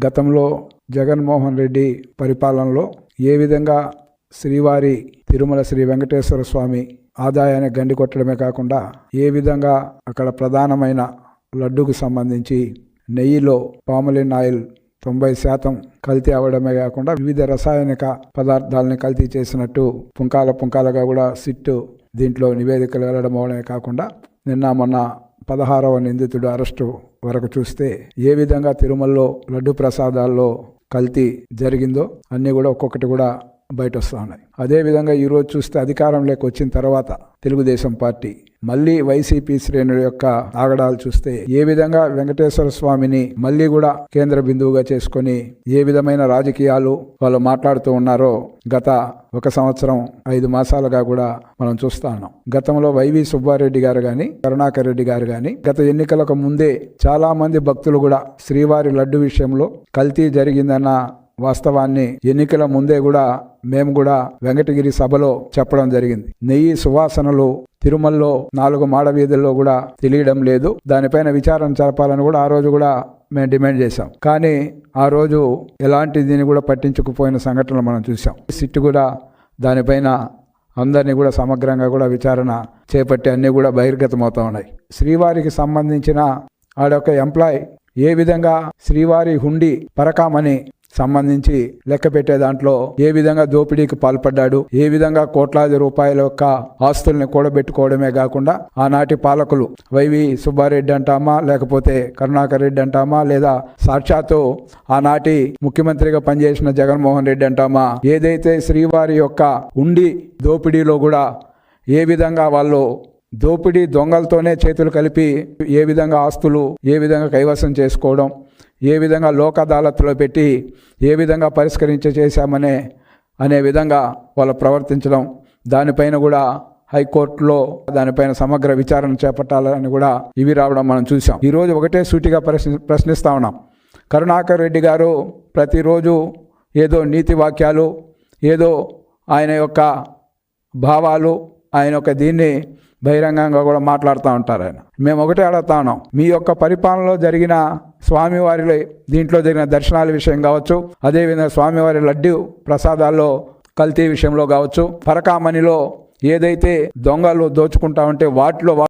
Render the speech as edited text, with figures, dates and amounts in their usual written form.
గతంలో జగన్మోహన్ రెడ్డి పరిపాలనలో ఏ విధంగా శ్రీవారి తిరుమల శ్రీ వెంకటేశ్వర స్వామి ఆదాయాన్ని గండి కొట్టడమే కాకుండా ఏ విధంగా అక్కడ ప్రధానమైన లడ్డూకు సంబంధించి నెయ్యిలో పామలిన్ ఆయిల్ 90% కల్తీ అవ్వడమే కాకుండా వివిధ రసాయనిక పదార్థాలని కల్తీ చేసినట్టు పుంకాలుగా కూడా సిట్టు దీంట్లో నివేదికలు వెళ్ళడం అవడమే కాకుండా నిన్న మొన్న 16వ నిందితుడు అరెస్టు వరకు చూస్తే ఏ విధంగా తిరుమలలో లడ్డు ప్రసాదాల్లో కల్తీ జరిగిందో అన్నీ కూడా ఒక్కొక్కటి కూడా బయట వస్తూ ఉన్నాయి. అదేవిధంగా ఈరోజు చూస్తే అధికారంలోకి వచ్చిన తర్వాత తెలుగుదేశం పార్టీ మళ్ళీ వైసీపీ శ్రేణుల యొక్క ఆగడాలు చూస్తే ఏ విధంగా వెంకటేశ్వర స్వామిని మళ్ళీ కూడా కేంద్ర బిందువుగా చేసుకొని ఏ విధమైన రాజకీయాలు వాళ్ళు మాట్లాడుతూ ఉన్నారో గత 1 సంవత్సరం 5 మాసాలుగా కూడా మనం చూస్తా ఉన్నాం. గతంలో వైవి సుబ్బారెడ్డి గారు కానీ కరుణాకర్ రెడ్డి గారు కానీ గత ఎన్నికలకు ముందే చాలా మంది భక్తులు కూడా శ్రీవారి లడ్డు విషయంలో కల్తీ జరిగిందన్న వాస్తవాన్ని ఎన్నికల ముందే కూడా మేము కూడా వెంకటగిరి సభలో చెప్పడం జరిగింది. నెయ్యి సువాసనలు తిరుమలలో 4 మాడ వీధుల్లో కూడా తెలియడం లేదు, దానిపైన విచారణ జరపాలని కూడా ఆ రోజు కూడా మేము డిమాండ్ చేశాం. కానీ ఆ రోజు ఎలాంటి దీన్ని కూడా పట్టించుకుపోయిన సంఘటనలు మనం చూసాం. సిట్టు కూడా దానిపైన అందరినీ కూడా సమగ్రంగా కూడా విచారణ చేపట్టి అన్నీ కూడా బహిర్గతమవుతూ ఉన్నాయి. శ్రీవారికి సంబంధించిన ఆడొక ఎంప్లాయ్ ఏ విధంగా శ్రీవారి హుండీ పరకామని సంబంధించి లెక్క పెట్టే దాంట్లో ఏ విధంగా దోపిడీకి పాల్పడ్డాడు, ఏ విధంగా కోట్లాది రూపాయల యొక్క ఆస్తుల్ని కూడబెట్టుకోవడమే కాకుండా ఆనాటి పాలకులు వైవి సుబ్బారెడ్డి అంటామా లేకపోతే కరుణాకర్ రెడ్డి అంటామా లేదా సాక్షాత్తు ఆనాటి ముఖ్యమంత్రిగా పనిచేసిన జగన్మోహన్ రెడ్డి అంటామా ఏదైతే శ్రీవారి యొక్క ఉండి దోపిడీలో కూడా ఏ విధంగా వాళ్ళు దోపిడీ దొంగలతోనే చేతులు కలిపి ఏ విధంగా ఆస్తులు ఏ విధంగా కైవసం చేసుకోవడం, ఏ విధంగా లోక్ అదాలత్లో పెట్టి ఏ విధంగా చేశామనే అనే విధంగా వాళ్ళు ప్రవర్తించడం, దానిపైన కూడా హైకోర్టులో దానిపైన సమగ్ర విచారణ చేపట్టాలని కూడా ఇవి రావడం మనం చూసాం. ఈరోజు ఒకటే సూటిగా ప్రశ్నిస్తా ఉన్నాం. కరుణాకర్ రెడ్డి గారు ప్రతిరోజు ఏదో నీతి వాక్యాలు, ఏదో ఆయన యొక్క భావాలు, ఆయన యొక్క దీన్ని బహిరంగంగా కూడా మాట్లాడుతూ ఉంటారు. ఆయన మేము ఒకటే అడుగుతా ఉన్నాం, మీ యొక్క పరిపాలనలో జరిగిన స్వామివారి దీంట్లో జరిగిన దర్శనాల విషయం కావచ్చు, అదేవిధంగా స్వామివారి లడ్డు ప్రసాదాల్లో కల్తీ విషయంలో కావచ్చు, పరకామణిలో ఏదైతే దొంగలు దోచుకుంటా ఉంటే వాటిలో